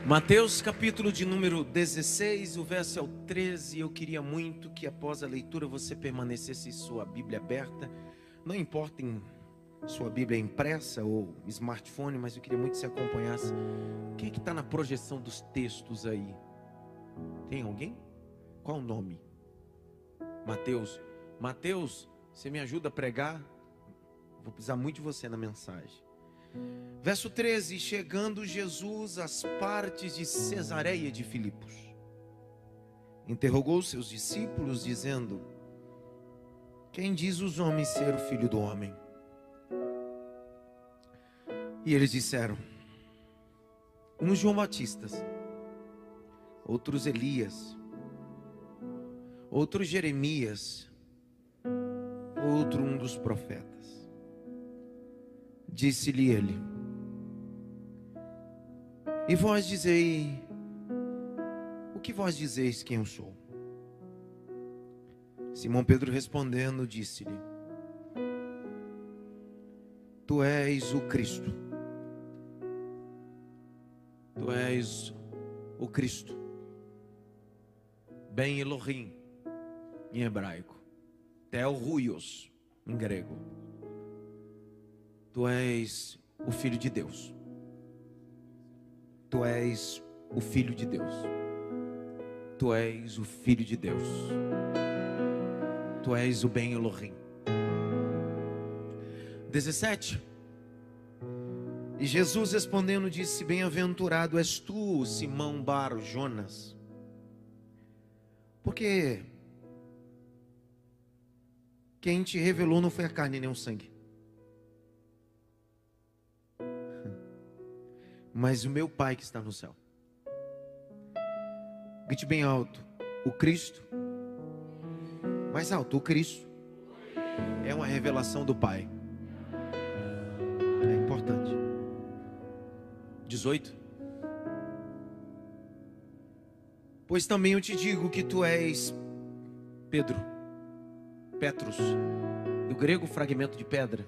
Mateus capítulo de número 16, o verso é o 13. Eu queria muito que após a leitura você permanecesse sua Bíblia aberta. Não importa em sua Bíblia impressa ou smartphone, mas eu queria muito que você acompanhasse. Quem é que está na projeção dos textos aí? Tem alguém? Qual o nome? Mateus. Mateus, você me ajuda a pregar? Vou precisar muito de você na mensagem. Verso 13, chegando Jesus às partes de Cesareia de Filipos, interrogou seus discípulos, dizendo: quem diz os homens ser o Filho do Homem? E eles disseram: uns João Batista, outros Elias, outros Jeremias, outro um dos profetas. Disse-lhe ele: e vós dizei, o que vós dizeis quem eu sou? Simão Pedro respondendo disse-lhe: tu és o Cristo. Tu és o Cristo. Ben Elohim em hebraico, Tel Ruios em grego. Tu és o Filho de Deus. Tu és o Filho de Deus. Tu és o Filho de Deus. Tu és o Ben Elohim. 17. E Jesus respondendo disse: bem-aventurado és tu, Simão Bar Jonas, porque quem te revelou não foi a carne nem o sangue, mas o meu Pai que está no céu. Grite bem alto: o Cristo. Mais alto: o Cristo é uma revelação do Pai. É importante. 18. Pois também eu te digo que tu és Pedro, Petros, do grego fragmento de pedra,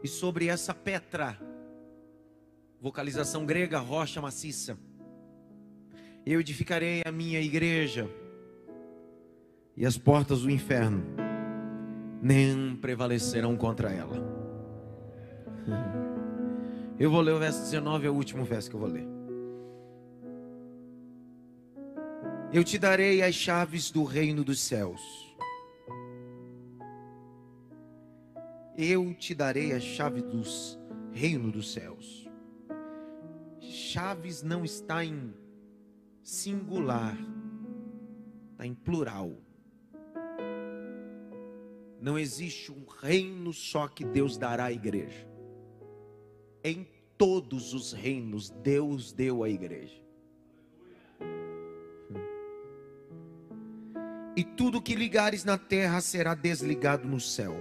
e sobre essa Petra, vocalização grega, rocha maciça, eu edificarei a minha igreja, e as portas do inferno nem prevalecerão contra ela. Eu vou ler o verso 19, é o último verso que eu vou ler. Eu te darei as chaves do reino dos céus. Eu te darei a chave do reino dos céus. Chaves não está em singular, está em plural. Não existe um reino só que Deus dará à igreja. Em todos os reinos Deus deu à igreja. E tudo que ligares na terra será desligado no céu,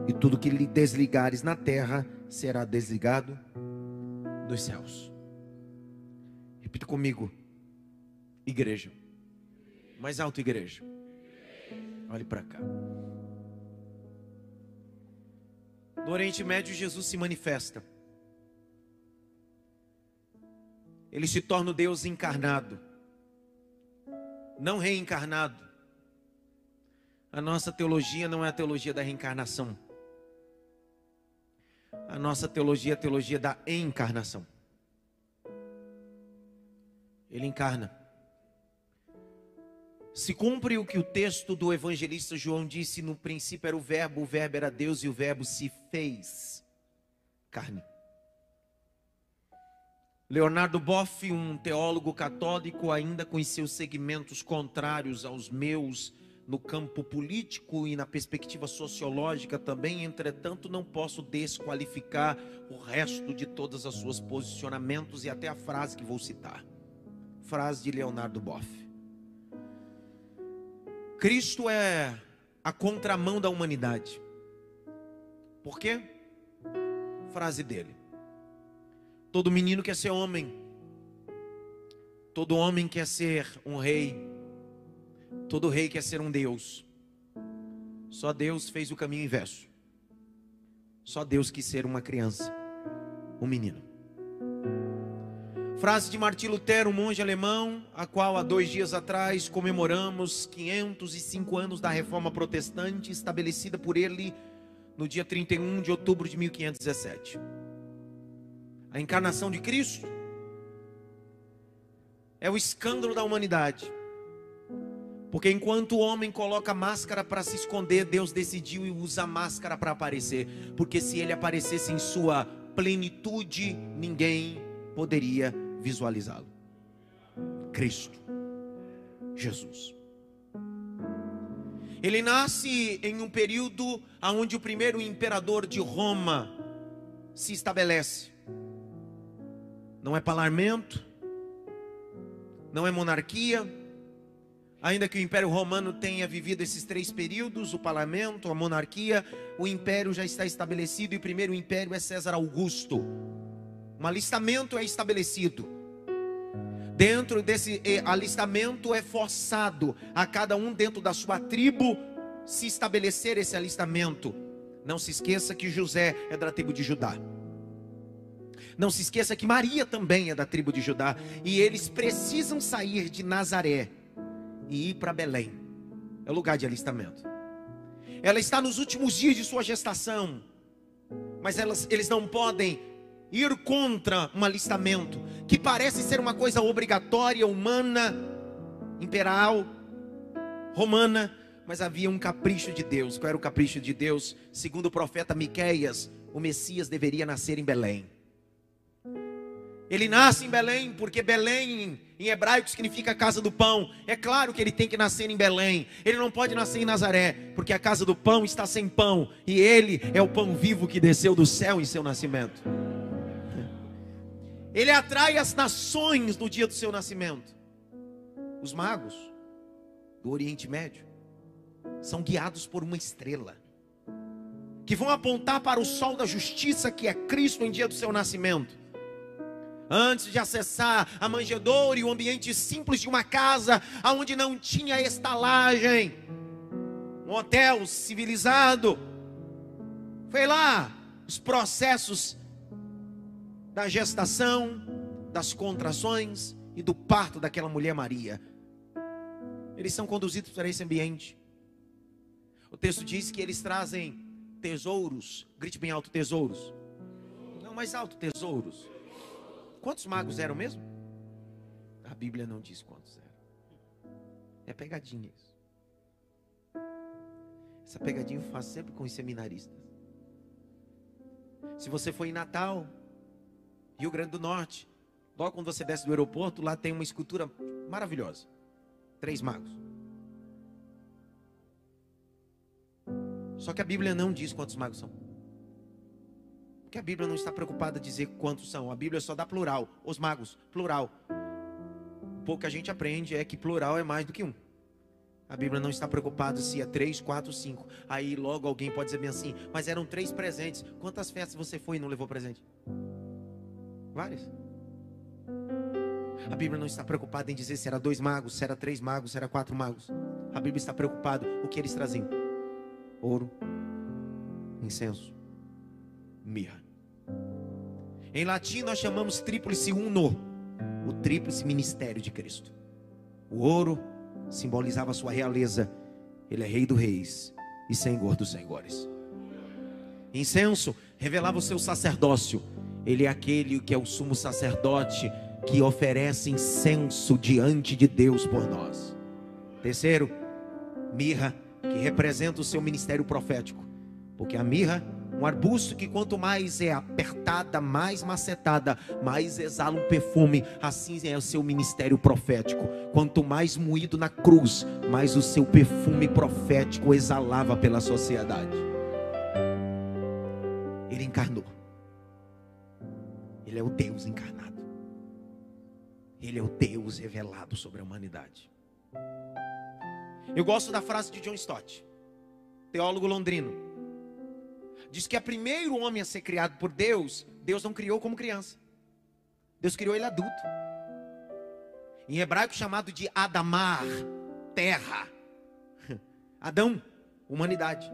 e tudo que lhe desligares na terra será desligado nos céus. Repita comigo: igreja. Mais alto: igreja. Olhe para cá. No Oriente Médio, Jesus se manifesta. Ele se torna o Deus encarnado, não reencarnado. A nossa teologia não é a teologia da reencarnação. A nossa teologia é a teologia da encarnação. Ele encarna. Se cumpre o que o texto do evangelista João disse: no princípio era o verbo era Deus, e o verbo se fez carne. Leonardo Boff, um teólogo católico, ainda com seus segmentos contrários aos meus no campo político e na perspectiva sociológica também, entretanto, não posso desqualificar o resto de todos os seus posicionamentos e até a frase que vou citar. Frase de Leonardo Boff: Cristo é a contramão da humanidade. Por quê? Frase dele: todo menino quer ser homem, todo homem quer ser um rei, todo rei quer ser um Deus. Só Deus fez o caminho inverso. Só Deus quis ser uma criança, um menino. Frase de Martim Lutero, um monge alemão, a qual há 2 dias atrás comemoramos 505 anos da Reforma Protestante, estabelecida por ele no dia 31 de outubro de 1517. A encarnação de Cristo é o escândalo da humanidade. Porque enquanto o homem coloca máscara para se esconder, Deus decidiu usar máscara para aparecer. Porque se ele aparecesse em sua plenitude, ninguém poderia visualizá-lo. Cristo, Jesus. Ele nasce em um período onde o primeiro imperador de Roma se estabelece. Não é parlamento, não é monarquia, ainda que o Império Romano tenha vivido esses 3 períodos, o parlamento, a monarquia, o império já está estabelecido, e o primeiro império é César Augusto. Um alistamento é estabelecido. Dentro desse alistamento é forçado a cada um dentro da sua tribo se estabelecer esse alistamento. Não se esqueça que José é da tribo de Judá. Não se esqueça que Maria também é da tribo de Judá. E eles precisam sair de Nazaré e ir para Belém. É o lugar de alistamento. Ela está nos últimos dias de sua gestação, mas eles não podem ir contra um alistamento que parece ser uma coisa obrigatória, humana, imperial, romana, mas havia um capricho de Deus. Qual era o capricho de Deus? Segundo o profeta Miqueias, o Messias deveria nascer em Belém. Ele nasce em Belém, porque Belém em hebraico significa casa do pão. É claro que ele tem que nascer em Belém. Ele não pode nascer em Nazaré, porque a casa do pão está sem pão, e ele é o pão vivo que desceu do céu em seu nascimento. Ele atrai as nações no dia do seu nascimento. Os magos do Oriente Médio são guiados por uma estrela, que vão apontar para o sol da justiça, que é Cristo, em dia do seu nascimento. Antes de acessar a manjedoura e o ambiente simples de uma casa, onde não tinha estalagem, um hotel civilizado, foi lá os processos da gestação, das contrações e do parto daquela mulher Maria. Eles são conduzidos para esse ambiente. O texto diz que eles trazem tesouros. Grite bem alto, tesouros. Não, mais alto, tesouros. Quantos magos eram mesmo? A Bíblia não diz quantos eram. É pegadinha isso. Essa pegadinha eu faço sempre com os seminaristas. Se você for em Natal, Rio Grande do Norte, logo quando você desce do aeroporto, lá tem uma escultura maravilhosa. 3 magos. Só que a Bíblia não diz quantos magos são. Porque a Bíblia não está preocupada em dizer quantos são. A Bíblia só dá plural. Os magos, plural. O pouco que a gente aprende é que plural é mais do que um. A Bíblia não está preocupada se é 3, 4, 5. Aí logo alguém pode dizer bem assim: mas eram 3 presentes. Quantas festas você foi e não levou presente? Várias. A Bíblia não está preocupada em dizer se era 2 magos, se era 3 magos, se era 4 magos. A Bíblia está preocupada o que eles traziam: ouro, incenso, mirra. Em latim nós chamamos tríplice uno, o tríplice ministério de Cristo. O ouro simbolizava a sua realeza. Ele é rei dos reis e senhor dos senhores. Incenso revelava o seu sacerdócio. Ele é aquele que é o sumo sacerdote, que oferece incenso diante de Deus por nós. Terceiro, mirra, que representa o seu ministério profético. Porque a mirra, um arbusto que quanto mais é apertada, mais macetada, mais exala um perfume. Assim é o seu ministério profético. Quanto mais moído na cruz, mais o seu perfume profético exalava pela sociedade. Ele encarnou. Ele é o Deus encarnado. Ele é o Deus revelado sobre a humanidade. Eu gosto da frase de John Stott, teólogo londrino. Diz que o primeiro homem a ser criado por Deus, Deus não criou como criança. Deus criou ele adulto. Em hebraico chamado de Adamar, terra. Adão, humanidade.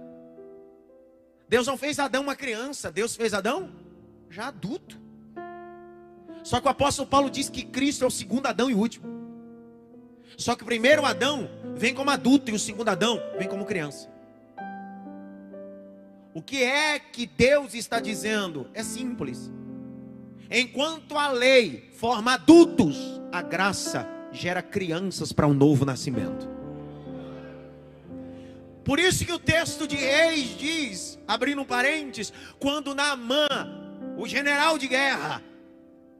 Deus não fez Adão uma criança, Deus fez Adão já adulto. Só que o apóstolo Paulo diz que Cristo é o segundo Adão e o último. Só que o primeiro Adão vem como adulto e o segundo Adão vem como criança. O que é que Deus está dizendo? É simples. Enquanto a lei forma adultos, a graça gera crianças para um novo nascimento. Por isso que o texto de Reis diz, abrindo parênteses, quando Naamã, o general de guerra,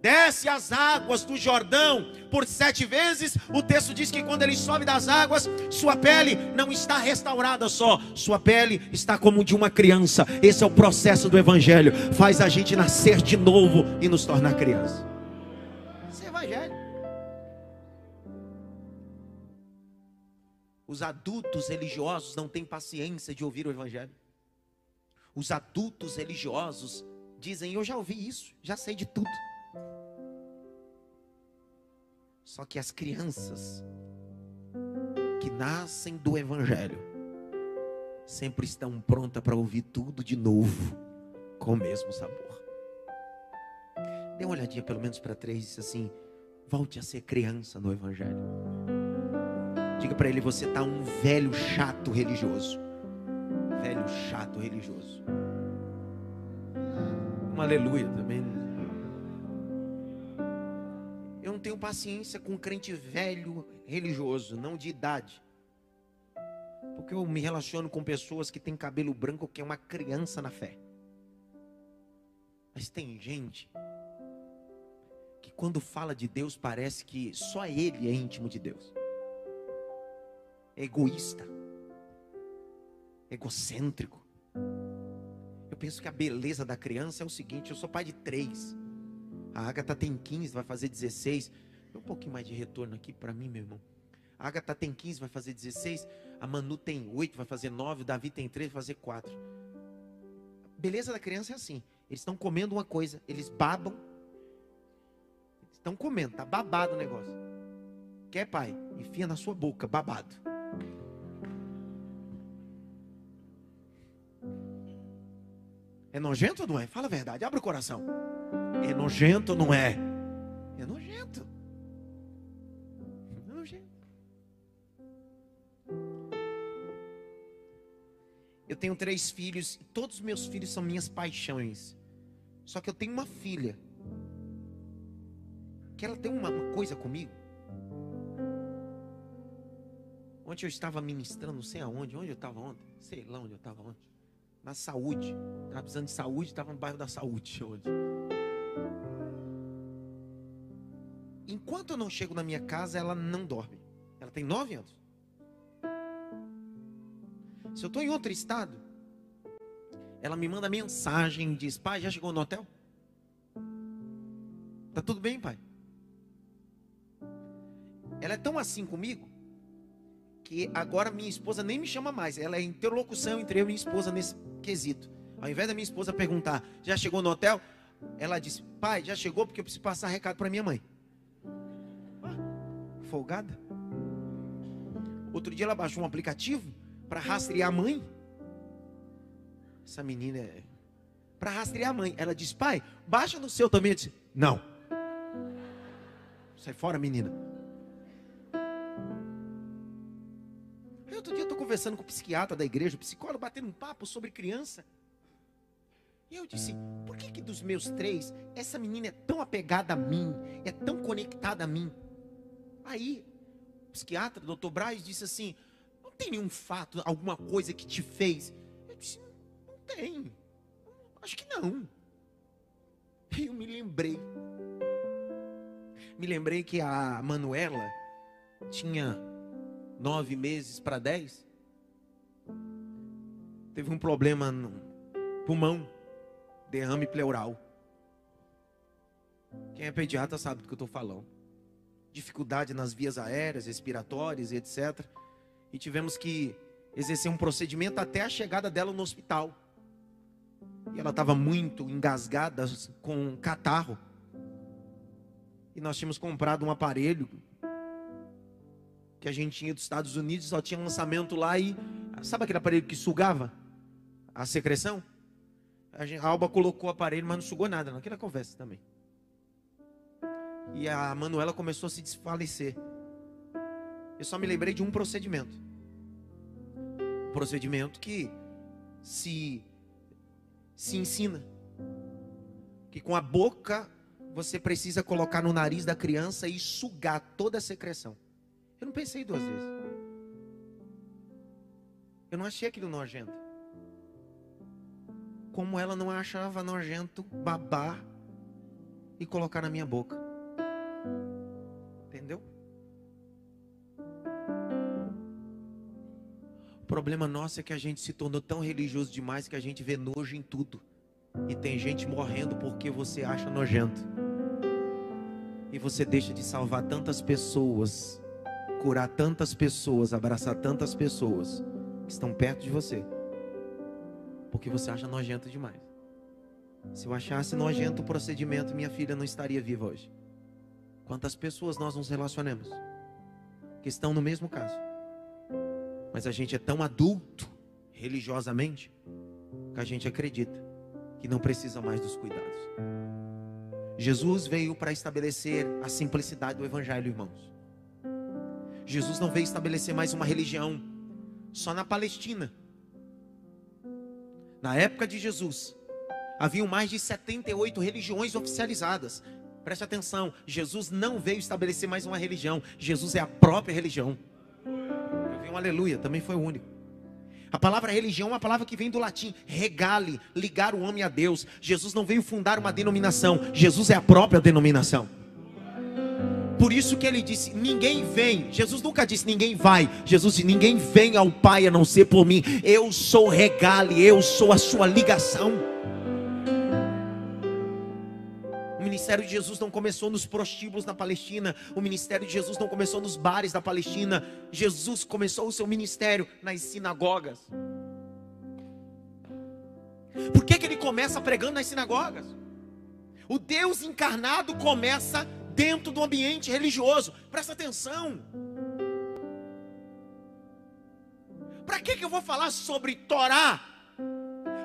desce as águas do Jordão por 7 vezes, o texto diz que quando ele sobe das águas, sua pele não está restaurada só, sua pele está como de uma criança. Esse é o processo do evangelho, faz a gente nascer de novo e nos tornar criança. Esse é o evangelho. Os adultos religiosos não têm paciência de ouvir o evangelho. Os adultos religiosos dizem, eu já ouvi isso, já sei de tudo. Só que as crianças que nascem do evangelho sempre estão prontas para ouvir tudo de novo, com o mesmo sabor. Dê uma olhadinha pelo menos para 3 e diz assim, volte a ser criança no evangelho. Diga para ele, você está um velho chato religioso. Velho chato religioso. Um aleluia também. Eu não tenho paciência com um crente velho religioso, não de idade. Porque eu me relaciono com pessoas que têm cabelo branco, que é uma criança na fé. Mas tem gente que quando fala de Deus parece que só ele é íntimo de Deus. É egoísta, egocêntrico. Eu penso que a beleza da criança é o seguinte, eu sou pai de 3. A Agatha tem 15, vai fazer 16. Tem um pouquinho mais de retorno aqui para mim, meu irmão. A Agatha tem 15, vai fazer 16. A Manu tem 8, vai fazer 9. O Davi tem 3, vai fazer 4. A beleza da criança é assim. Eles estão comendo uma coisa, eles babam. Estão comendo, tá babado o negócio. Quer, pai? Enfia na sua boca, babado. É nojento ou não é? Fala a verdade, abre o coração. É nojento ou não é? É nojento. É nojento. Eu tenho 3 filhos e todos os meus filhos são minhas paixões. Só que eu tenho uma filha que ela tem uma coisa comigo. Ontem eu estava ministrando, não sei aonde. Onde eu estava ontem? Sei lá onde eu estava ontem. Na saúde. Estava precisando de saúde, estava no bairro da saúde hoje. Enquanto eu não chego na minha casa, ela não dorme. Ela tem 9 anos. Se eu estou em outro estado, ela me manda mensagem e diz, pai, já chegou no hotel? Tá tudo bem, pai? Ela é tão assim comigo, que agora minha esposa nem me chama mais. Ela é interlocução entre eu e minha esposa nesse quesito. Ao invés da minha esposa perguntar, já chegou no hotel? Ela disse, pai, já chegou porque eu preciso passar recado para minha mãe. Folgada. Outro dia ela baixou um aplicativo para rastrear a mãe. Essa menina é... para rastrear a mãe. Ela disse, pai, baixa no seu também. Eu disse, não. Sai fora, menina. Aí outro dia eu estou conversando com o psiquiatra da igreja, o psicólogo, batendo um papo sobre criança. E eu disse, por que dos meus 3, essa menina é tão apegada a mim, é tão conectada a mim? Aí, o psiquiatra, o Dr. Braz, disse assim, não tem nenhum fato, alguma coisa que te fez? Eu disse, não tem, acho que não. Aí eu me lembrei que a Manuela tinha 9 meses para 10, teve um problema no pulmão, derrame pleural. Quem é pediatra sabe do que eu estou falando. Dificuldade nas vias aéreas, respiratórias, etc. E tivemos que exercer um procedimento até a chegada dela no hospital. E ela estava muito engasgada com catarro. E nós tínhamos comprado um aparelho que a gente tinha dos Estados Unidos, só tinha lançamento lá e... sabe aquele aparelho que sugava a secreção? A Alba colocou o aparelho, mas não sugou nada, naquela conversa também. e a Manuela começou a se desfalecer. Eu só me lembrei de um procedimento. Um procedimento que se ensina. Que com a boca você precisa colocar no nariz da criança e sugar toda a secreção. Eu não pensei duas vezes. Eu não achei aquilo nojento. Como ela não achava nojento babar e colocar na minha boca. Entendeu? O problema nosso é que a gente se tornou tão religioso demais que a gente vê nojo em tudo. E tem gente morrendo porque você acha nojento. E você deixa de salvar tantas pessoas, curar tantas pessoas, abraçar tantas pessoas que estão perto de você, porque você acha nojento demais. Se eu achasse nojento o procedimento, minha filha não estaria viva hoje. Quantas pessoas nós nos relacionamos que estão no mesmo caso, mas a gente é tão adulto religiosamente que a gente acredita que não precisa mais dos cuidados. Jesus veio para estabelecer a simplicidade do evangelho, irmãos. Jesus não veio estabelecer mais uma religião só na Palestina. Na época de Jesus, haviam mais de 78 religiões oficializadas. Preste atenção, Jesus não veio estabelecer mais uma religião. Jesus é a própria religião. Eu vi um aleluia, também foi o único. A palavra religião é uma palavra que vem do latim regale, ligar o homem a Deus. Jesus não veio fundar uma denominação, Jesus é a própria denominação. Por isso que ele disse, ninguém vem. Jesus nunca disse ninguém vai. Jesus disse, ninguém vem ao Pai a não ser por mim. Eu sou o regale, eu sou a sua ligação. O ministério de Jesus não começou nos prostíbulos na Palestina. O ministério de Jesus não começou nos bares da Palestina. Jesus começou o seu ministério nas sinagogas. Por que ele começa pregando nas sinagogas? O Deus encarnado começa dentro do ambiente religioso. Presta atenção. Para que eu vou falar sobre Torá?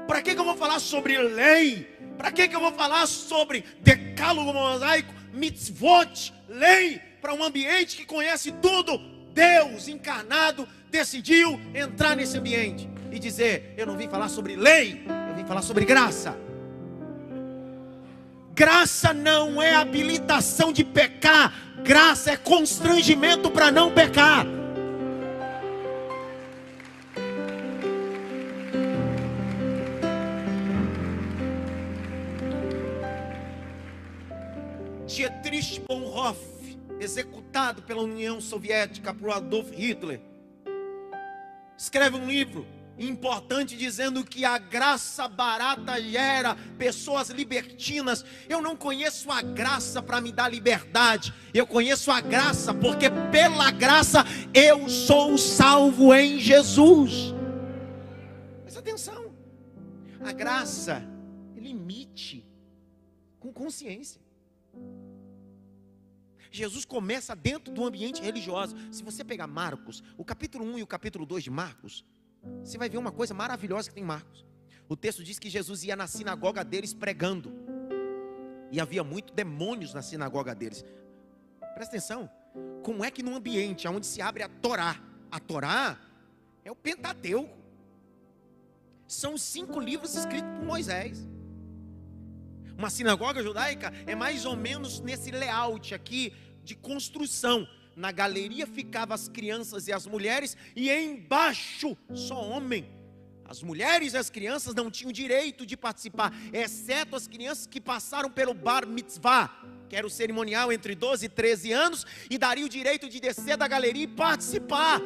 Para que eu vou falar sobre lei? Para que eu vou falar sobre decálogo mosaico, mitzvot, lei? Para um ambiente que conhece tudo. Deus encarnado decidiu entrar nesse ambiente e dizer, eu não vim falar sobre lei, eu vim falar sobre graça. Graça não é habilitação de pecar. Graça é constrangimento para não pecar. Dietrich Bonhoeffer, executado pela União Soviética por Adolf Hitler, escreve um livro importante dizendo que a graça barata gera pessoas libertinas. Eu não conheço a graça para me dar liberdade. Eu conheço a graça porque pela graça eu sou salvo em Jesus. Presta atenção. A graça é limite com consciência. Jesus começa dentro do ambiente religioso. Se você pegar Marcos, o capítulo 1 e o capítulo 2 de Marcos, você vai ver uma coisa maravilhosa que tem em Marcos. O texto diz que Jesus ia na sinagoga deles pregando. E havia muitos demônios na sinagoga deles. Presta atenção. Como é que num ambiente onde se abre a Torá é o Pentateuco. São os 5 livros escritos por Moisés. Uma sinagoga judaica é mais ou menos nesse layout aqui de construção. Na galeria ficavam as crianças e as mulheres, e embaixo só homem. As mulheres e as crianças não tinham direito de participar, exceto as crianças que passaram pelo bar mitzvah, que era o cerimonial entre 12 e 13 anos, e daria o direito de descer da galeria e participar.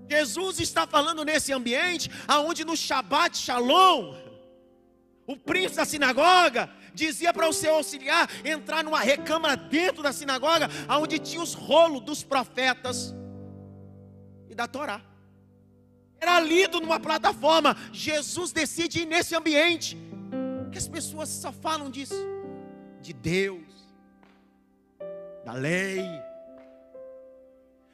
Jesus está falando nesse ambiente, aonde no Shabbat Shalom, o príncipe da sinagoga dizia para o seu auxiliar entrar numa recâmara dentro da sinagoga, onde tinha os rolos dos profetas e da Torá. Era lido numa plataforma. Jesus decide ir nesse ambiente, que as pessoas só falam disso, de Deus, da lei.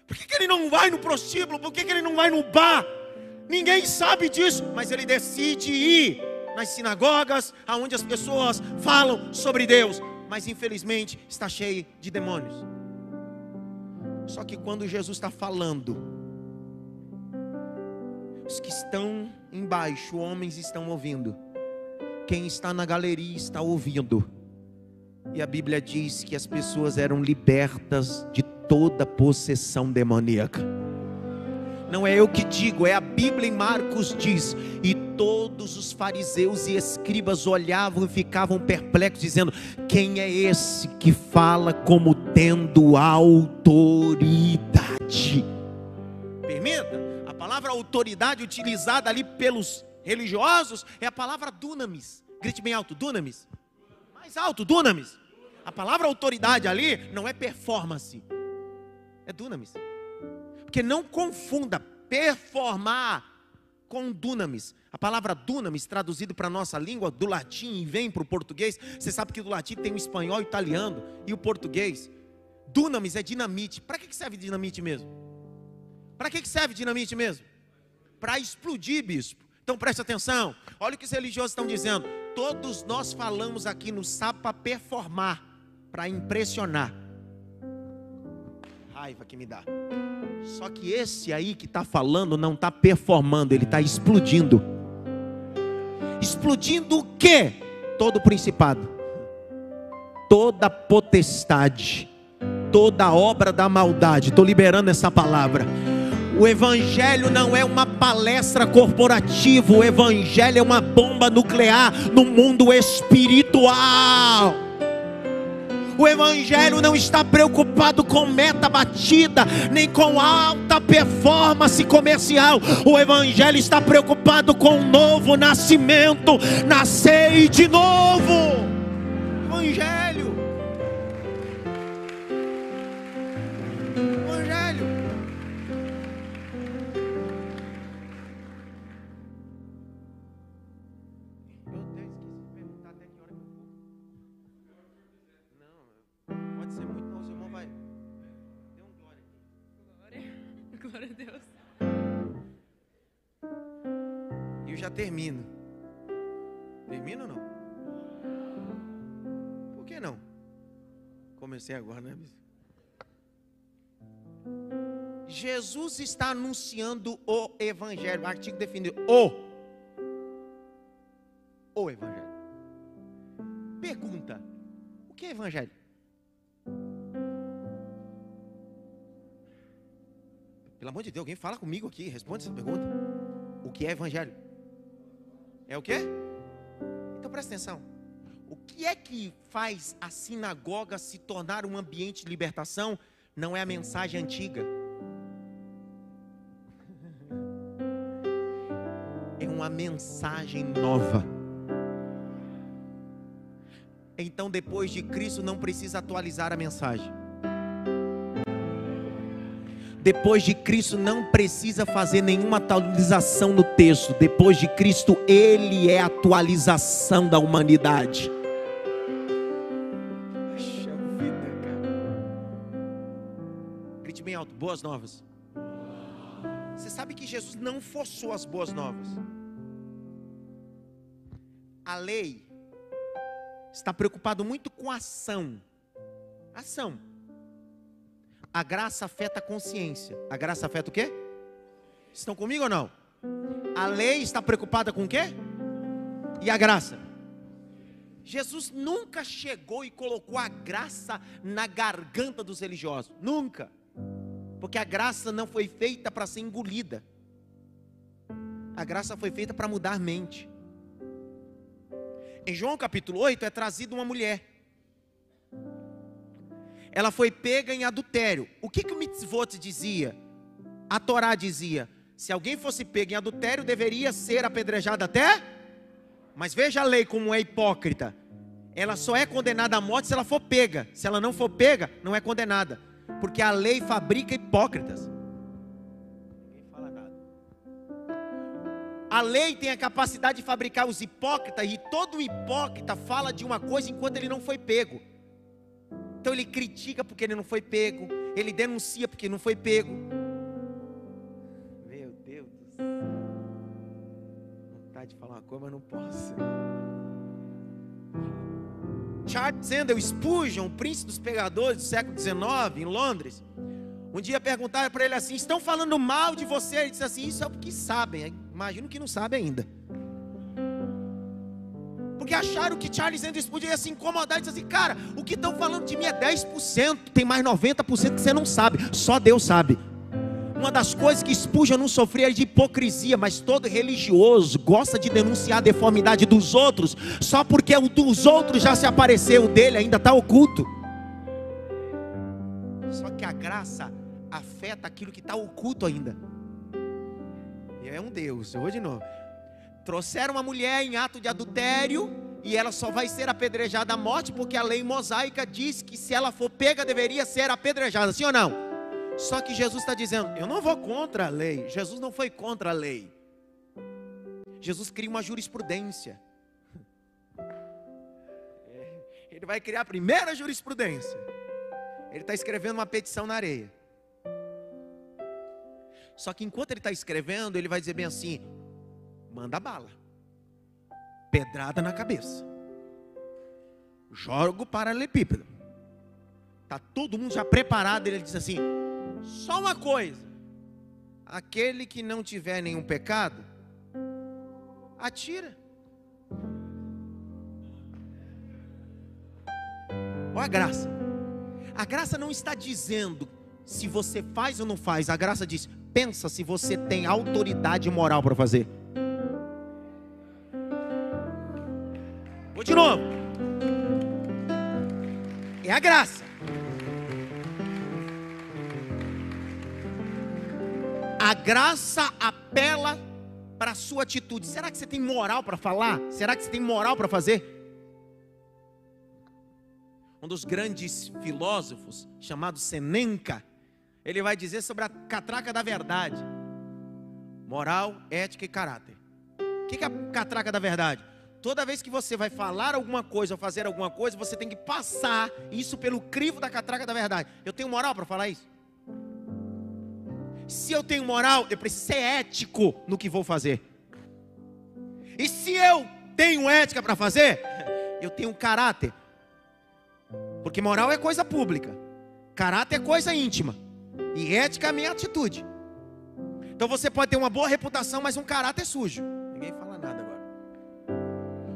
Por que ele não vai no prostíbulo? Por que ele não vai no bar? Ninguém sabe disso, mas ele decide ir nas sinagogas, aonde as pessoas falam sobre Deus, mas infelizmente está cheio de demônios. Só que quando Jesus está falando, os que estão embaixo, homens, estão ouvindo. Quem está na galeria está ouvindo. E a Bíblia diz que as pessoas eram libertas de toda possessão demoníaca. Não é eu que digo, é a Bíblia em Marcos diz. E todos os fariseus e escribas olhavam e ficavam perplexos, dizendo: quem é esse que fala como tendo autoridade? Permita, a palavra autoridade utilizada ali pelos religiosos é a palavra dunamis. Grite bem alto, dunamis. Mais alto, dunamis. A palavra autoridade ali não é performance, é dunamis. Porque não confunda performar com dunamis. A palavra dunamis, traduzido para a nossa língua, do latim e vem para o português. Você sabe que do latim tem o espanhol, o italiano e o português. Dunamis é dinamite. Para que serve dinamite mesmo? Para que serve dinamite mesmo? Para explodir, bispo. Então preste atenção. Olha o que os religiosos estão dizendo. Todos nós falamos aqui no sábado para performar, para impressionar. Raiva que me dá. Só que esse aí que está falando não está performando, ele está explodindo. Explodindo o quê? Todo principado, toda potestade, toda obra da maldade. Estou liberando essa palavra. O evangelho não é uma palestra corporativa, o evangelho é uma bomba nuclear no mundo espiritual. O evangelho não está preocupado com meta batida, nem com alta performance comercial. O evangelho está preocupado com um novo nascimento, nascer de novo. Evangelho. Evangelho. Eu até esqueci de perguntar até que hora que eu vou. Não, pode ser muito, não, o irmão vai. Dê um glória aqui. Glória a Deus. E eu já termino. Termino ou não? Por que não? Comecei agora, né, bispo? Jesus está anunciando o evangelho. O artigo definido o evangelho. Pergunta: o que é evangelho? Pelo amor de Deus, alguém fala comigo aqui, responde essa pergunta. O que é evangelho? É o quê? Então presta atenção. O que é que faz a sinagoga se tornar um ambiente de libertação? Não é a mensagem antiga. É uma mensagem nova. Então, depois de Cristo, não precisa atualizar a mensagem. Depois de Cristo, não precisa fazer nenhuma atualização no texto. Depois de Cristo, Ele é a atualização da humanidade. Puxa vida, cara. Grite bem alto, boas novas. Você sabe que Jesus não forçou as boas novas. A lei está preocupado muito com a ação. Ação. A graça afeta a consciência. A graça afeta o quê? Estão comigo ou não? A lei está preocupada com o quê? E a graça? Jesus nunca chegou e colocou a graça na garganta dos religiosos. Nunca. Porque a graça não foi feita para ser engolida. A graça foi feita para mudar a mente. Em João capítulo 8 é trazida uma mulher. Ela foi pega em adultério. O que o mitzvot dizia? A Torá dizia: se alguém fosse pego em adultério, deveria ser apedrejado até. Mas veja a lei como é hipócrita. Ela só é condenada à morte se ela for pega. Se ela não for pega, não é condenada. Porque a lei fabrica hipócritas. Ninguém fala nada. A lei tem a capacidade de fabricar os hipócritas. E todo hipócrita fala de uma coisa enquanto ele não foi pego. Então ele critica porque ele não foi pego. Ele denuncia porque não foi pego. Meu Deus do céu. Vontade te falar uma coisa, mas não posso. Charles Sanders Spurgeon, o príncipe dos pregadores do século XIX, em Londres, um dia perguntaram para ele assim: estão falando mal de você? Ele disse assim: isso é o que sabem, imagino que não sabem ainda. Porque acharam que Charles Sanders Spurgeon ia se incomodar e disse assim: cara, o que estão falando de mim é 10%, tem mais 90% que você não sabe, só Deus sabe. Uma das coisas que Spurgeon não sofria era de hipocrisia, mas todo religioso gosta de denunciar a deformidade dos outros, só porque o dos outros já se apareceu, o dele ainda está oculto. Só que a graça afeta aquilo que está oculto ainda. E é um Deus, eu vou de novo. Trouxeram uma mulher em ato de adultério e ela só vai ser apedrejada à morte, porque a lei mosaica diz que se ela for pega deveria ser apedrejada, sim ou não? Só que Jesus está dizendo: eu não vou contra a lei. Jesus não foi contra a lei. Jesus cria uma jurisprudência. Ele vai criar a primeira jurisprudência. Ele está escrevendo uma petição na areia. Só que enquanto ele está escrevendo, ele vai dizer bem assim: manda bala, pedrada na cabeça, jogo paralelepípedo. Está todo mundo já preparado. Ele diz assim: só uma coisa, aquele que não tiver nenhum pecado, atira. Olha a graça. A graça não está dizendo se você faz ou não faz. A graça diz: pensa se você tem autoridade moral para fazer. Vou de novo. É a graça. A graça apela para a sua atitude. Será que você tem moral para falar? Será que você tem moral para fazer? Um dos grandes filósofos, chamado Seneca, ele vai dizer sobre a catraca da verdade: moral, ética e caráter. O que é a catraca da verdade? Toda vez que você vai falar alguma coisa ou fazer alguma coisa, você tem que passar isso pelo crivo da catraca da verdade. Eu tenho moral para falar isso? Se eu tenho moral, eu preciso ser ético no que vou fazer. E se eu tenho ética para fazer, eu tenho caráter. Porque moral é coisa pública, caráter é coisa íntima, e ética é a minha atitude. Então você pode ter uma boa reputação, mas um caráter sujo. Ninguém fala nada agora.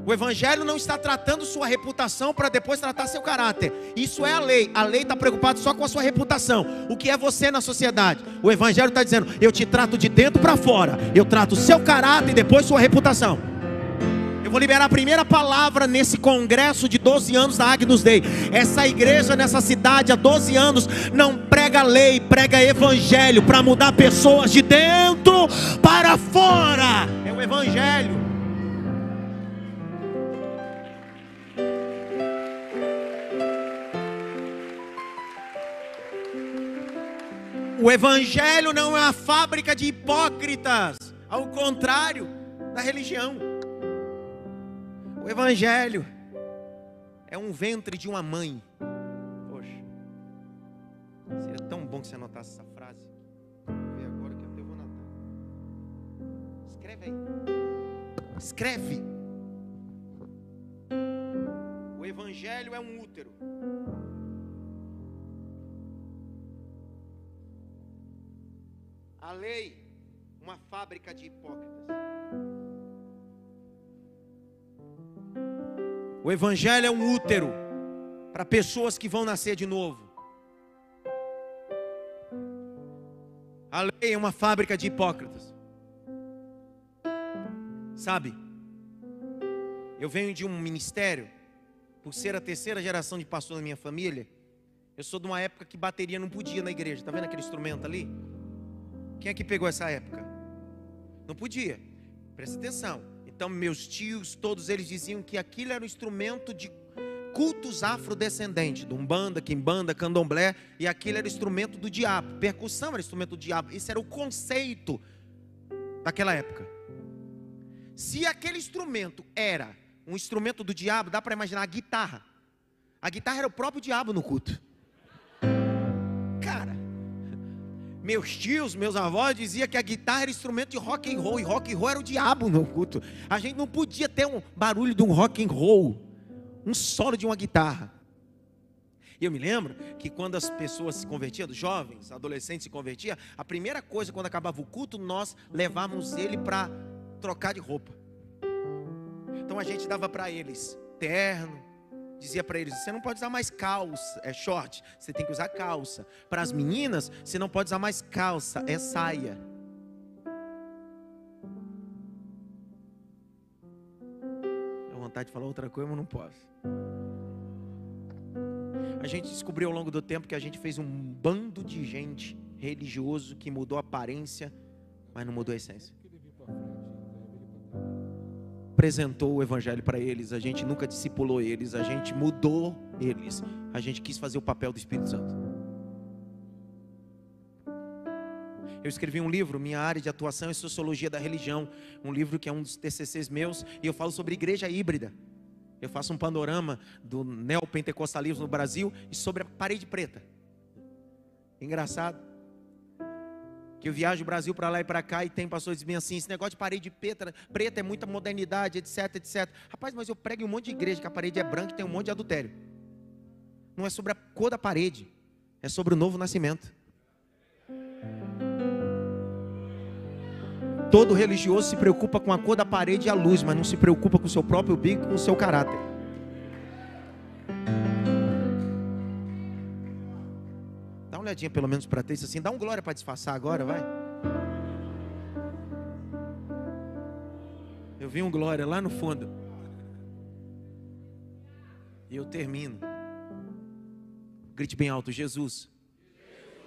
O evangelho não está tratando sua reputação para depois tratar seu caráter. Isso é a lei. A lei está preocupada só com a sua reputação. O que é você na sociedade? O evangelho está dizendo: eu te trato de dentro para fora. Eu trato o seu caráter e depois sua reputação. Eu vou liberar a primeira palavra nesse congresso de 12 anos da Agnus Dei. Essa igreja nessa cidade há 12 anos não prega lei, prega evangelho para mudar pessoas de dentro para fora. É o evangelho. O evangelho não é uma fábrica de hipócritas, ao contrário da religião. O evangelho é um ventre de uma mãe. Poxa, seria tão bom que você anotasse essa frase. Vou ver agora que eu vou anotar. Escreve aí. Escreve. O evangelho é um útero. A lei, uma fábrica de hipócritas. O evangelho é um útero para pessoas que vão nascer de novo. A lei é uma fábrica de hipócritas. Sabe, eu venho de um ministério, por ser a terceira geração de pastor na minha família. Eu sou de uma época que bateria não podia na igreja. Está vendo aquele instrumento ali? Quem é que pegou essa época? Não podia. Presta atenção. Então meus tios, todos eles diziam que aquilo era um instrumento de cultos afrodescendentes, de umbanda, quimbanda, candomblé, e aquilo era instrumento do diabo. Percussão era instrumento do diabo. Esse era o conceito daquela época. Se aquele instrumento era um instrumento do diabo, dá para imaginar a guitarra. A guitarra era o próprio diabo no culto. Cara, Meus tios, meus avós diziam que a guitarra era instrumento de rock and roll, e rock and roll era o diabo no culto. A gente não podia ter um barulho de um rock and roll, um solo de uma guitarra. E eu me lembro que quando as pessoas se convertiam, os jovens, adolescentes se convertiam, a primeira coisa, quando acabava o culto, nós levávamos ele para trocar de roupa. Então a gente dava para eles terno, dizia para eles: você não pode usar mais calça, é short, você tem que usar calça. Para as meninas, você não pode usar mais calça, é saia. Tenho vontade de falar outra coisa, mas não posso. A gente descobriu ao longo do tempo que a gente fez um bando de gente religioso que mudou a aparência, mas não mudou a essência. Apresentou o evangelho para eles, a gente nunca discipulou eles, a gente mudou eles, a gente quis fazer o papel do Espírito Santo. Eu escrevi um livro, minha área de atuação é Sociologia da Religião, um livro que é um dos TCCs meus, e eu falo sobre igreja híbrida. Eu faço um panorama do neopentecostalismo no Brasil e sobre a parede preta. Engraçado que eu viajo o Brasil para lá e para cá e tem pastores que dizem assim: esse negócio de parede preta é muita modernidade, etc, etc. Rapaz, mas eu prego em um monte de igreja que a parede é branca e tem um monte de adultério. Não é sobre a cor da parede, é sobre o novo nascimento. Todo religioso se preocupa com a cor da parede e a luz, mas não se preocupa com o seu próprio bico e com o seu caráter. Dá uma olhadinha pelo menos para ter isso assim, dá um glória para disfarçar agora, vai. Eu vi um glória lá no fundo. E eu termino. Grite bem alto: Jesus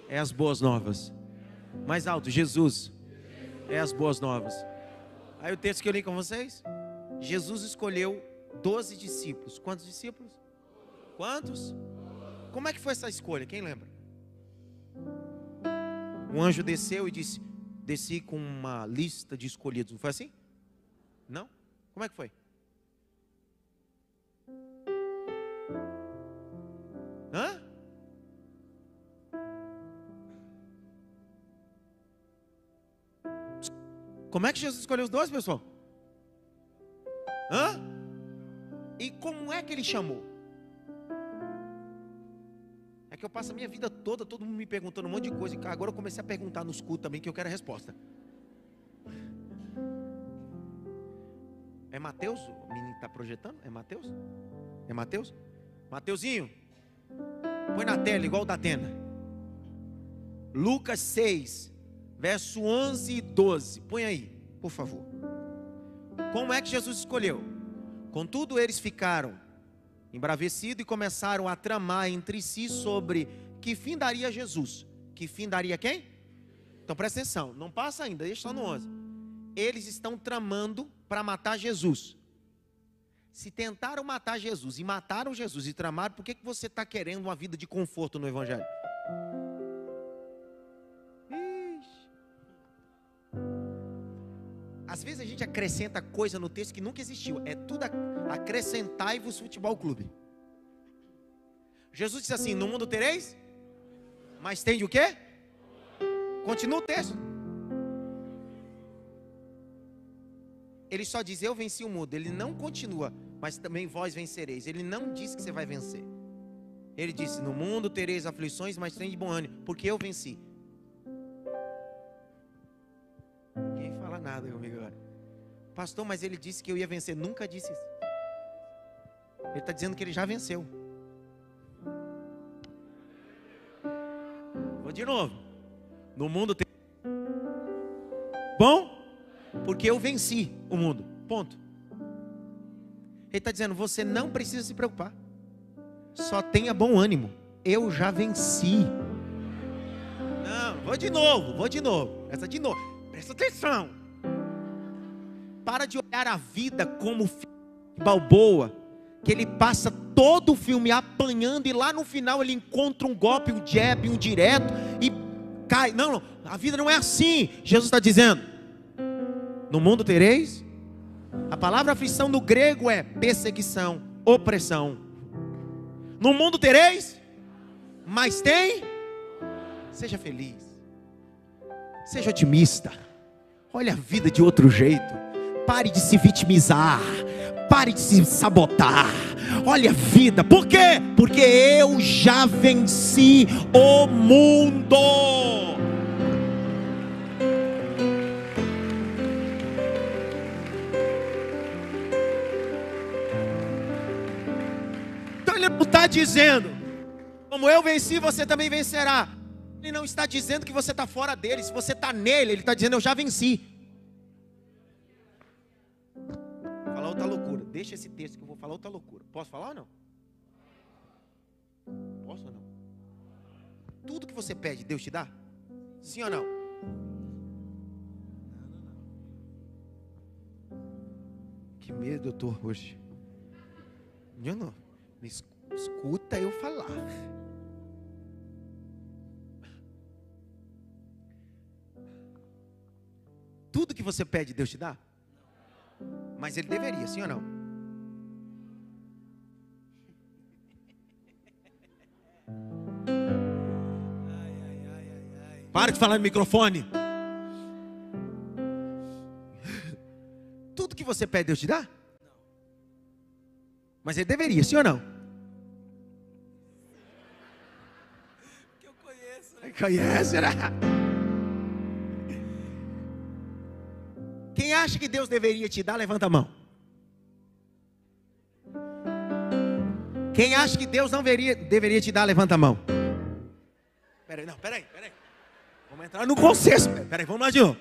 é as boas novas. Mais alto: Jesus é as boas novas. Aí o texto que eu li com vocês: Jesus escolheu 12 discípulos. Quantos discípulos? Quantos? Como é que foi essa escolha? Quem lembra? Um anjo desceu e disse: desci com uma lista de escolhidos. Não foi assim? Não? Como é que foi? Hã? Como é que Jesus escolheu os 12, pessoal? Hã? E como é que ele chamou? É que eu passo a minha vida toda, todo mundo me perguntando um monte de coisa, e agora eu comecei a perguntar nos cultos também, que eu quero a resposta. É Mateus? O menino está projetando? É Mateus? É Mateus? Mateuzinho, põe na tela, igual o da Atena. Lucas 6, verso 11 e 12. Põe aí, por favor. Como é que Jesus escolheu? Contudo, eles ficaram embravecidos e começaram a tramar entre si sobre que fim daria Jesus. Que fim daria quem? Então presta atenção, não passa ainda, deixa só no 11. Eles estão tramando para matar Jesus. Se tentaram matar Jesus e mataram Jesus e tramaram, por que você está querendo uma vida de conforto no Evangelho? Às vezes a gente acrescenta coisa no texto que nunca existiu. É tudo acrescentai-vos futebol clube. Jesus disse assim: no mundo tereis, mas tem de o quê? Continua o texto. Ele só diz: eu venci o mundo. Ele não continua: mas também vós vencereis. Ele não diz que você vai vencer. Ele disse: no mundo tereis aflições, mas tem de bom ânimo, porque eu venci. Ninguém fala nada comigo agora. Pastor, mas ele disse que eu ia vencer. Nunca disse isso. Ele está dizendo que ele já venceu. Vou de novo. No mundo tem bom, porque eu venci o mundo. Ponto. Ele está dizendo: você não precisa se preocupar. Só tenha bom ânimo. Eu já venci. Não, vou de novo. Essa de novo. Presta atenção. Para de olhar a vida como filme de Balboa, que ele passa todo o filme apanhando e lá no final ele encontra um golpe, um jab, um direto e cai. Não, a vida não é assim. Jesus está dizendo: no mundo tereis. A palavra aflição no grego é perseguição, opressão. No mundo tereis, mas tem. Seja feliz. Seja otimista. Olha a vida de outro jeito. Pare de se vitimizar. Pare de se sabotar. Olha a vida. Por quê? Porque eu já venci o mundo. Então ele não está dizendo, como eu venci, você também vencerá. Ele não está dizendo que você está fora dele. Se você está nele, ele está dizendo, eu já venci. Vou falar outra loucura. Deixa esse texto que eu vou falar outra loucura. Posso falar ou não? Posso ou não? Tudo que você pede, Deus te dá? Sim ou não? Que medo eu estou hoje. Eu não. Me escuta eu falar. Tudo que você pede, Deus te dá? Mas ele deveria, sim ou não? Para de falar no microfone. Tudo que você pede, Deus te dá? Mas ele deveria, sim ou não? Que eu conheço, né? Conhece, né? Quem acha que Deus deveria te dar, levanta a mão. Quem acha que Deus não deveria te dar, levanta a mão. Peraí. Vamos entrar no consenso. Peraí, vamos lá de novo.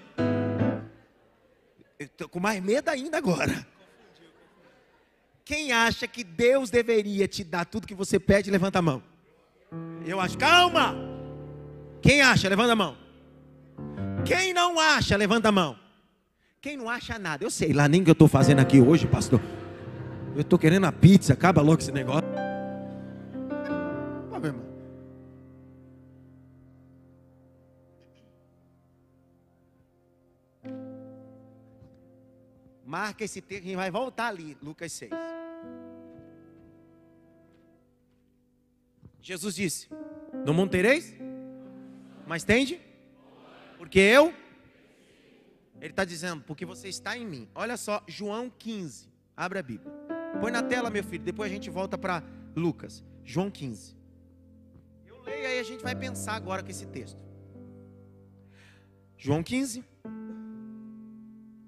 Eu estou com mais medo ainda agora. Quem acha que Deus deveria te dar tudo que você pede, levanta a mão. Eu acho, calma. Quem acha, levanta a mão. Quem não acha, levanta a mão. Quem não acha nada, eu sei lá nem o que eu estou fazendo aqui hoje, pastor. Eu estou querendo a pizza, acaba logo esse negócio. Marca esse texto, a gente vai voltar ali, Lucas 6. Jesus disse, não montereis, mas tende, porque eu... Ele está dizendo, porque você está em mim. Olha só, João 15. Abre a Bíblia. Põe na tela, meu filho. Depois a gente volta para Lucas. João 15. Eu leio aí, a gente vai pensar agora com esse texto. João 15.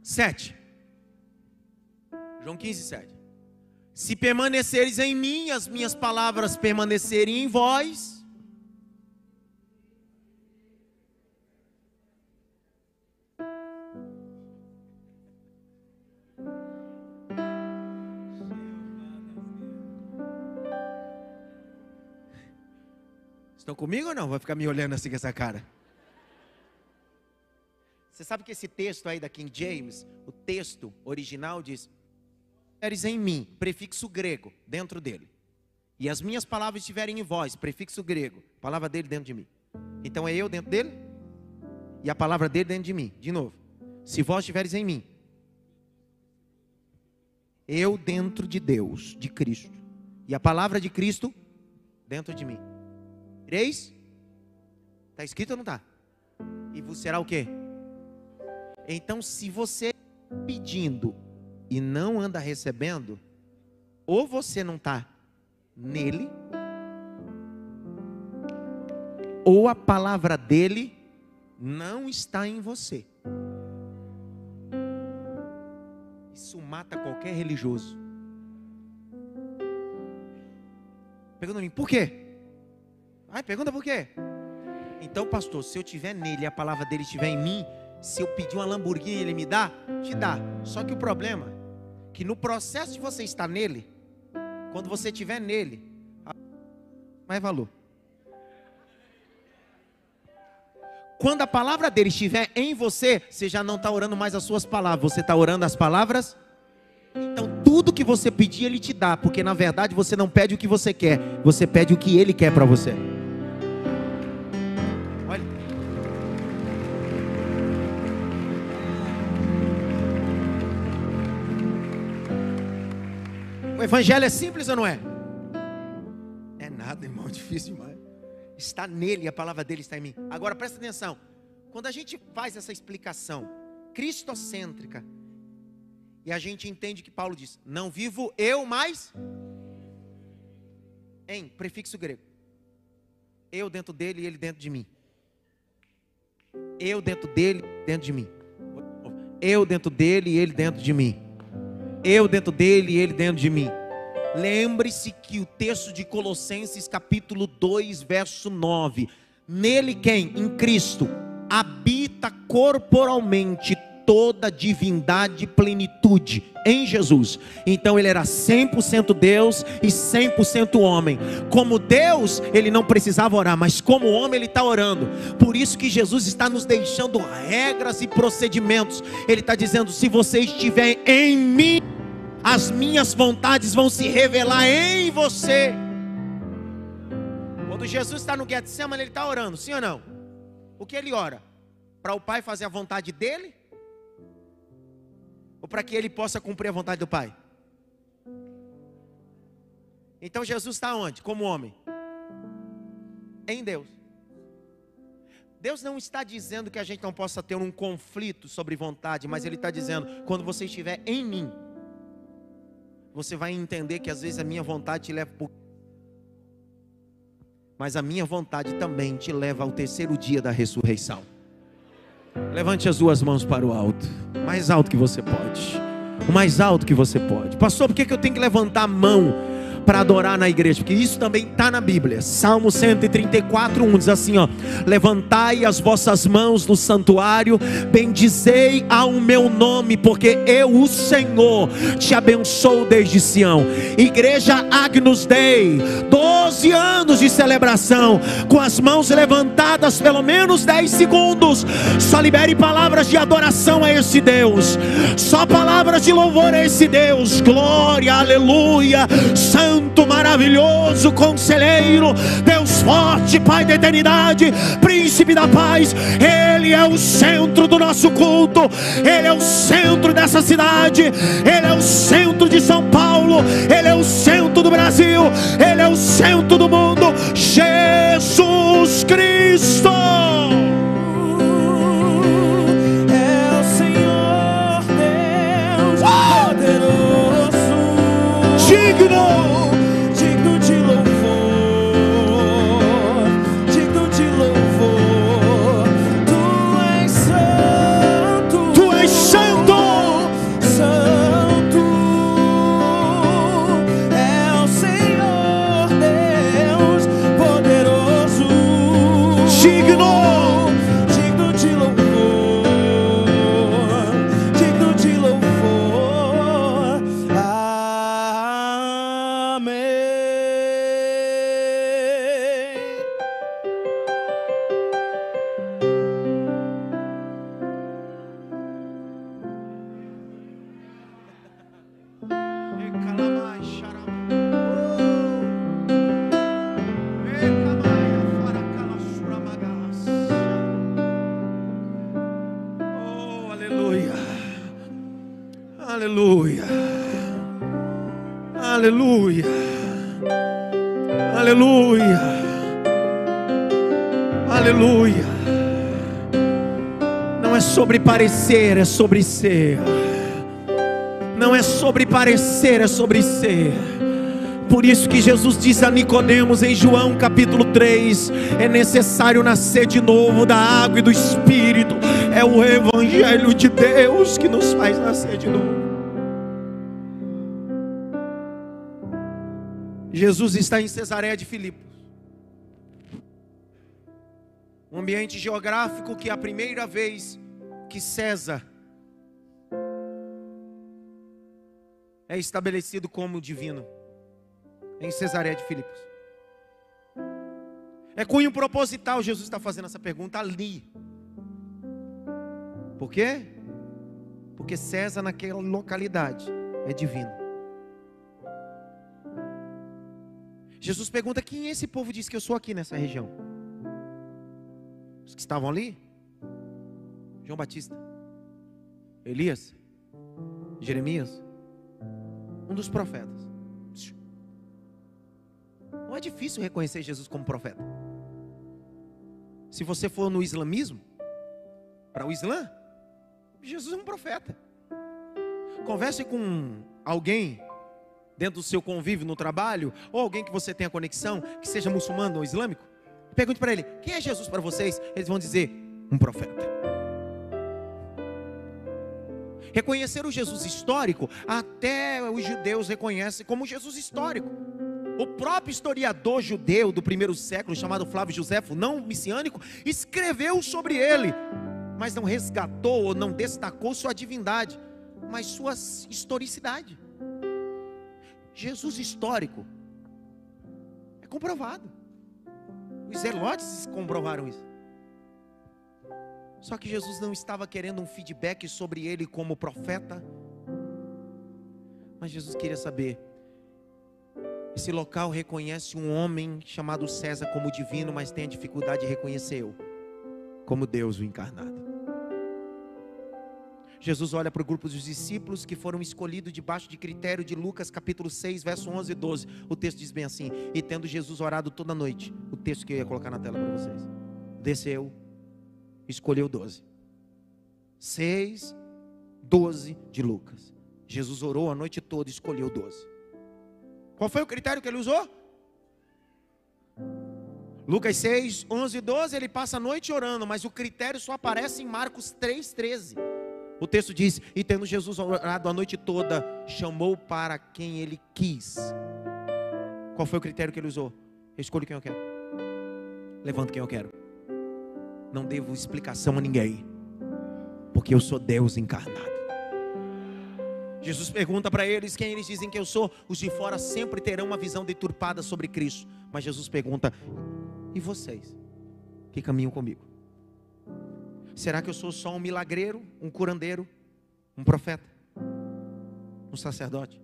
7. João 15, 7. Se permaneceres em mim, as minhas palavras permanecerem em vós... Estão comigo ou não? Vai ficar me olhando assim com essa cara. Você sabe que esse texto aí da King James, o texto original diz, estiveres em mim, prefixo grego, dentro dele. E as minhas palavras estiverem em vós, prefixo grego, palavra dele dentro de mim. Então é eu dentro dele e a palavra dele dentro de mim. De novo, se vós estiveres em mim, eu dentro de Deus, de Cristo, e a palavra de Cristo dentro de mim. 3, está escrito ou não está? E vos será o quê? Então, se você pedindo e não anda recebendo, ou você não está nele, ou a palavra dele não está em você. Isso mata qualquer religioso. Pergunta a mim, por quê? Ai, pergunta por quê? Então, pastor, se eu estiver nele e a palavra dele estiver em mim, se eu pedir uma Lamborghini ele me dá? Te dá. Só que o problema é que no processo de você estar nele, quando você estiver nele, mais valor. Quando a palavra dele estiver em você, você já não está orando mais as suas palavras, você está orando as palavras. Então tudo que você pedir ele te dá, porque na verdade você não pede o que você quer, você pede o que ele quer para você. Olha. O evangelho é simples ou não é? É nada, irmão, é difícil demais. Está nele, a palavra dele está em mim. Agora presta atenção. Quando a gente faz essa explicação cristocêntrica, e a gente entende que Paulo diz, não vivo eu, mas em prefixo grego. Eu dentro dele e ele dentro de mim. Eu dentro dele, dentro de mim. Eu dentro dele e ele dentro de mim. Eu dentro dele e ele dentro de mim. Lembre-se que o texto de Colossenses capítulo 2, verso 9. Nele quem? Em Cristo. Habita corporalmente toda a divindade e plenitude em Jesus. Então ele era 100% Deus e 100% homem. Como Deus ele não precisava orar, mas como homem ele está orando. Por isso que Jesus está nos deixando regras e procedimentos. Ele está dizendo, se você estiver em mim, as minhas vontades vão se revelar em você. Quando Jesus está no Getsemane, ele está orando, sim ou não? O que ele ora? Para o Pai fazer a vontade dele? Ou para que ele possa cumprir a vontade do Pai? Então Jesus está onde? Como homem? Em Deus. Deus não está dizendo que a gente não possa ter um conflito sobre vontade, mas Ele está dizendo, quando você estiver em mim, você vai entender que às vezes a minha vontade te leva por... mas a minha vontade também te leva ao terceiro dia da ressurreição. Levante as duas mãos para o alto, o mais alto que você pode, o mais alto que você pode. Pastor, por que eu tenho que levantar a mão para adorar na igreja? Porque isso também está na Bíblia. Salmo 134, 1 diz assim, ó: levantai as vossas mãos no santuário, bendizei ao meu nome, porque eu, o Senhor, te abençoo desde Sião. Igreja Agnus Dei, 12 anos de celebração, com as mãos levantadas pelo menos 10 segundos. Só libere palavras de adoração a esse Deus, só palavras de louvor a esse Deus. Glória, aleluia, santo, maravilhoso, conselheiro, Deus forte, Pai da eternidade, príncipe da paz. Ele é o centro do nosso culto, Ele é o centro dessa cidade, Ele é o centro de São Paulo, Ele é o centro do Brasil, Ele é o centro do mundo. Jesus Cristo é o Senhor Deus poderoso, digno de louvor, digno de louvor. Tu és santo, tu és santo, santo é o Senhor Deus poderoso, digno de louvor, digno de louvor. Amém. Oh, aleluia, aleluia, aleluia, aleluia, aleluia. Não é sobre parecer, é sobre ser. Não é sobre parecer, é sobre ser. Por isso que Jesus diz a Nicodemos em João capítulo 3: é necessário nascer de novo da água e do Espírito. É o Evangelho de Deus que nos faz nascer de novo. Jesus está em Cesareia de Filipos, um ambiente geográfico que é a primeira vez que César é estabelecido como divino, em Cesareia de Filipos. É cunho proposital Jesus está fazendo essa pergunta ali. Por quê? Porque César naquela localidade é divino. Jesus pergunta: quem esse povo diz que eu sou aqui nessa região? Os que estavam ali? João Batista, Elias, Jeremias, um dos profetas. Não é difícil reconhecer Jesus como profeta. Se você for no islamismo, Para o Islã, Jesus é um profeta. Converse com alguém dentro do seu convívio no trabalho, ou alguém que você tenha conexão, que seja muçulmano ou islâmico. Pergunte para ele: quem é Jesus para vocês? Eles vão dizer: um profeta. Reconhecer o Jesus histórico, até os judeus reconhecem como Jesus histórico. O próprio historiador judeu do primeiro século, chamado Flávio Joséfo, não messiânico, escreveu sobre ele, mas não resgatou ou não destacou sua divindade, mas sua historicidade. Jesus histórico é comprovado. Os zelotes comprovaram isso. Só que Jesus não estava querendo um feedback sobre ele como profeta, mas Jesus queria saber: esse local reconhece um homem chamado César como divino, mas tem a dificuldade de reconhecer eu como Deus o encarnado. Jesus olha para o grupo dos discípulos que foram escolhidos debaixo de critério de Lucas capítulo 6, verso 11 e 12. O texto diz bem assim: e tendo Jesus orado toda noite, o texto que eu ia colocar na tela para vocês, desceu, escolheu 12. 6, 12 de Lucas. Jesus orou a noite toda e escolheu 12. Qual foi o critério que ele usou? Lucas 6, 11 e 12, ele passa a noite orando, mas o critério só aparece em Marcos 3, 13. O texto diz: e tendo Jesus orado a noite toda, chamou para quem ele quis. Qual foi o critério que ele usou? Eu escolho quem eu quero, levanto quem eu quero, não devo explicação a ninguém, porque eu sou Deus encarnado. Jesus pergunta para eles quem eles dizem que eu sou. Os de fora sempre terão uma visão deturpada sobre Cristo, mas Jesus pergunta: e vocês que caminham comigo? Será que eu sou só um milagreiro, um curandeiro, um profeta, um sacerdote?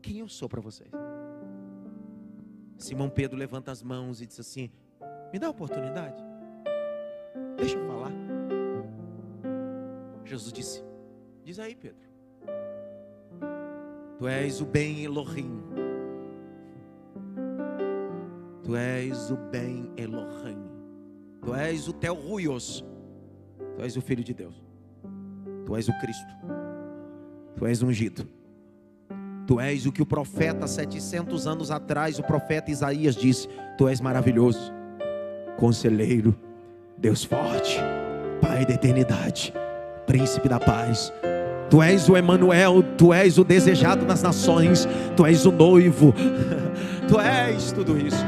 Quem eu sou para vocês? Simão Pedro levanta as mãos e diz assim: me dá a oportunidade, deixa eu falar. Jesus disse: diz aí, Pedro, tu és o bem Elohim, tu és o bem Elohim, tu és o Tel Ruios, tu és o Filho de Deus, tu és o Cristo, tu és ungido, tu és o que o profeta 700 anos atrás, o profeta Isaías disse: tu és maravilhoso, conselheiro, Deus forte, Pai da eternidade, príncipe da paz. Tu és o Emanuel, tu és o desejado nas nações, tu és o noivo, tu és tudo isso.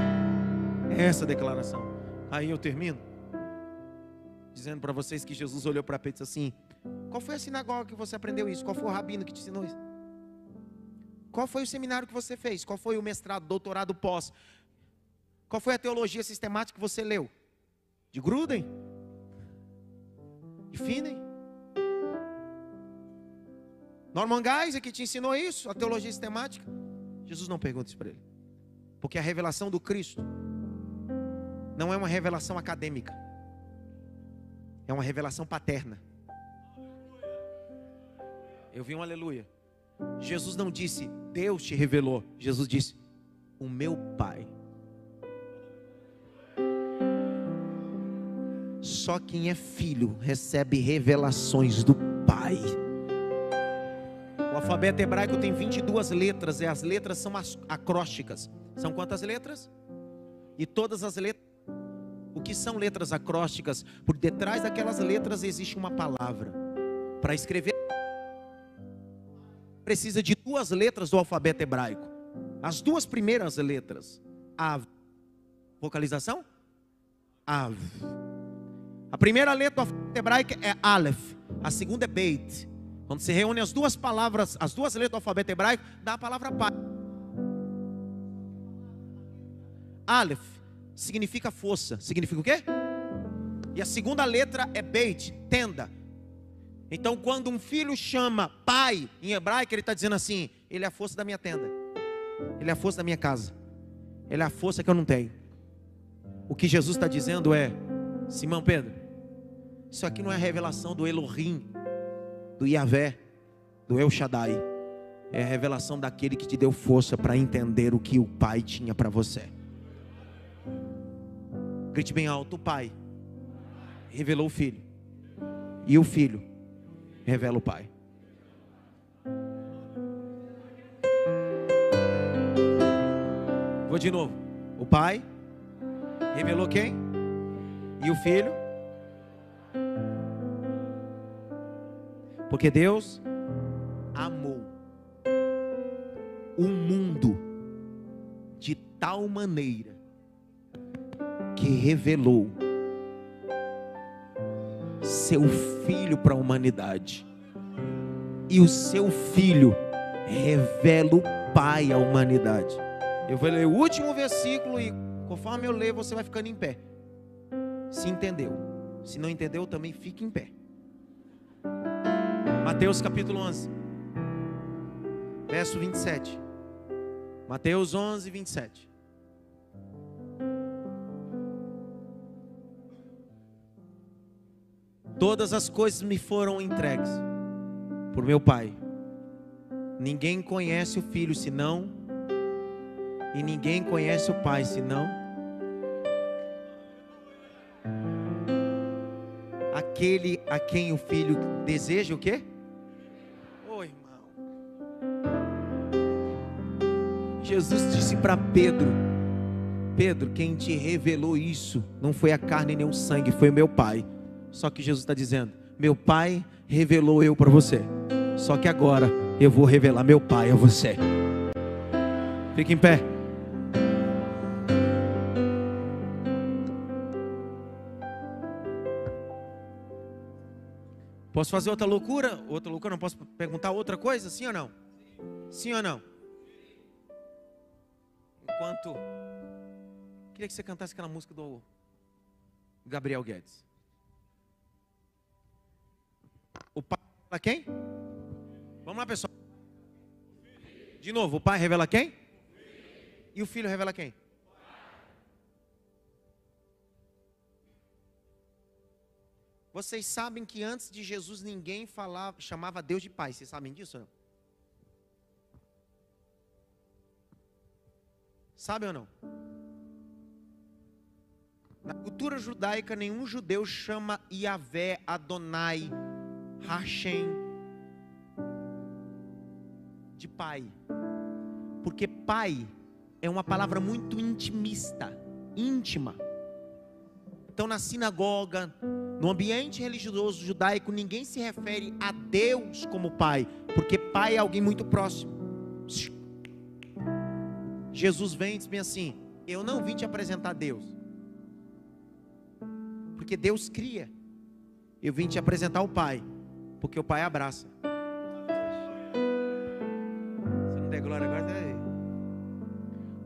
Essa declaração. Aí eu termino dizendo para vocês que Jesus olhou para Pedro e disse assim: qual foi a sinagoga que você aprendeu isso? Qual foi o rabino que te ensinou isso? Qual foi o seminário que você fez? Qual foi o mestrado, doutorado, pós? Qual foi a teologia sistemática que você leu? De Gruden? De Finney? Norman Geisler que te ensinou isso? A teologia sistemática? Jesus não pergunta isso para ele, porque a revelação do Cristo não é uma revelação acadêmica, é uma revelação paterna. Eu vi um aleluia. Jesus não disse: Deus te revelou. Jesus disse: o meu Pai. Só quem é filho recebe revelações do Pai. O alfabeto hebraico tem 22 letras, e as letras são acrósticas. São quantas letras? E todas as letras. O que são letras acrósticas? Por detrás daquelas letras existe uma palavra. Para escrever, precisa de 2 letras do alfabeto hebraico. As 2 primeiras letras, Av. Vocalização? Av. A primeira letra do alfabeto hebraico é Aleph. A segunda é Beit. Quando se reúne as 2 palavras, as 2 letras do alfabeto hebraico, dá a palavra Pai. Aleph significa força. Significa o quê? E a segunda letra é Beit, tenda. Então quando um filho chama pai em hebraico, ele está dizendo assim: ele é a força da minha tenda, ele é a força da minha casa, ele é a força que eu não tenho. O que Jesus está dizendo é: Simão Pedro, isso aqui não é a revelação do Elohim, do Yahvé, do El Shaddai. É a revelação daquele que te deu força para entender o que o Pai tinha para você. Grite bem alto: o Pai revelou o Filho, E o Filho revela o Pai. Vou de novo. O Pai revelou quem? E o Filho? Porque Deus amou o mundo de tal maneira que revelou seu Filho para a humanidade. E o seu Filho revela o Pai à humanidade. Eu vou ler o último versículo e conforme eu ler, você vai ficando em pé. Se entendeu. Se não entendeu, também fique em pé. Mateus capítulo 11, verso 27. Mateus 11, 27. Todas as coisas me foram entregues por meu Pai. Ninguém conhece o Filho senão, e ninguém conhece o Pai senão aquele a quem o Filho deseja o quê? Ô irmão, Jesus disse para Pedro: Pedro, quem te revelou isso não foi a carne nem o sangue, foi meu Pai. Só que Jesus está dizendo: meu Pai revelou eu para você, só que agora eu vou revelar meu Pai a você. Fique em pé. Posso fazer outra loucura? Outra loucura, não posso perguntar outra coisa? Sim ou não? Sim ou não? Enquanto... Queria que você cantasse aquela música do Gabriel Guedes. O Pai revela quem? Vamos lá, pessoal. De novo, o Pai revela quem? E o Filho revela quem? Vocês sabem que antes de Jesus ninguém chamava Deus de Pai. Vocês sabem disso ou não? Sabem ou não? Na cultura judaica, nenhum judeu chama Yahvé, Adonai, Hashem de Pai. Porque Pai é uma palavra muito intimista, íntima. Então na sinagoga, no ambiente religioso judaico, ninguém se refere a Deus como Pai, porque Pai é alguém muito próximo. Jesus vem e diz bem assim: eu não vim te apresentar Deus, porque Deus cria. Eu vim te apresentar o Pai, porque o Pai abraça. Se não der glória agora, tá aí.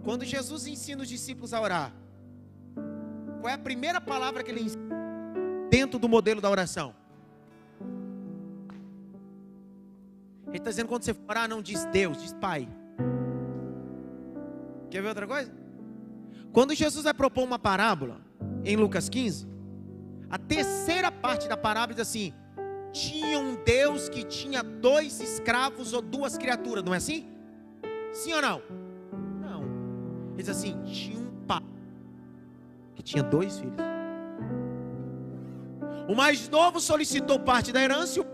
Quando Jesus ensina os discípulos a orar, qual é a primeira palavra que ele ensina dentro do modelo da oração? Ele está dizendo: quando você for orar, não diz Deus, diz Pai. Quer ver outra coisa? Quando Jesus vai propor uma parábola em Lucas 15, a terceira parte da parábola diz assim: tinha um Deus que tinha 2 escravos ou 2 criaturas, não é assim? Sim ou não? Não. Ele diz assim: tinha um pai que tinha 2 filhos. O mais novo solicitou parte da herança e o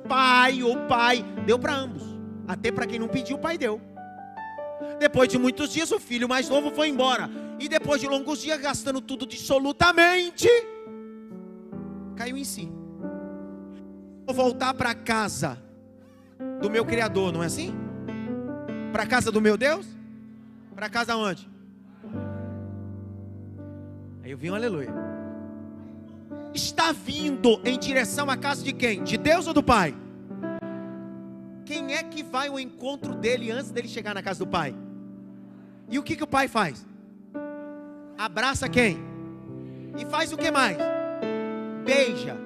pai deu para ambos. Até para quem não pediu, o pai deu. Depois de muitos dias, o filho mais novo foi embora. E depois de longos dias, gastando tudo dissolutamente, caiu em si. Vou voltar para a casa do meu Criador, não é assim? Para a casa do meu Deus? Para a casa onde? Aí eu vi um aleluia. Está vindo em direção à casa de quem? De Deus ou do Pai? Quem é que vai ao encontro dele antes dele chegar na casa do Pai? E o que o Pai faz? Abraça quem? E faz o que mais? Beija.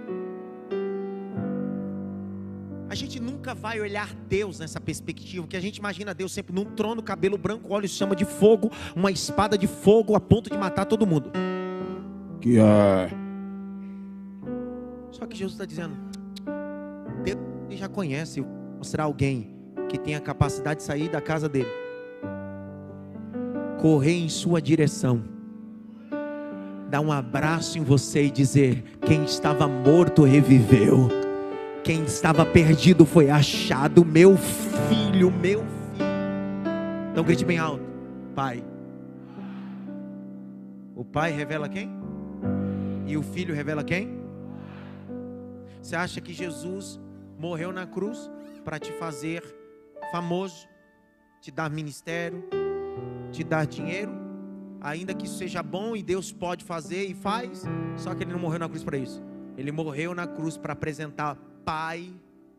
A gente nunca vai olhar Deus nessa perspectiva, que a gente imagina Deus sempre num trono, cabelo branco, olhos chama de fogo, uma espada de fogo a ponto de matar todo mundo. Que é... Só que Jesus está dizendo: Deus já conhece. Mostrar alguém que tem a capacidade de sair da casa dele, correr em sua direção, dar um abraço em você e dizer: quem estava morto reviveu, Quem estava perdido foi achado. Meu filho, meu filho. Então grite bem alto: Pai. O pai revela quem? E o filho revela quem? Você acha que Jesus morreu na cruz para te fazer famoso, te dar ministério, te dar dinheiro? Ainda que isso seja bom e Deus pode fazer e faz, só que Ele não morreu na cruz para isso. Ele morreu na cruz para apresentar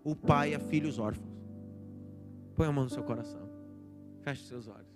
o pai a filhos órfãos. Põe a mão no seu coração, feche seus olhos.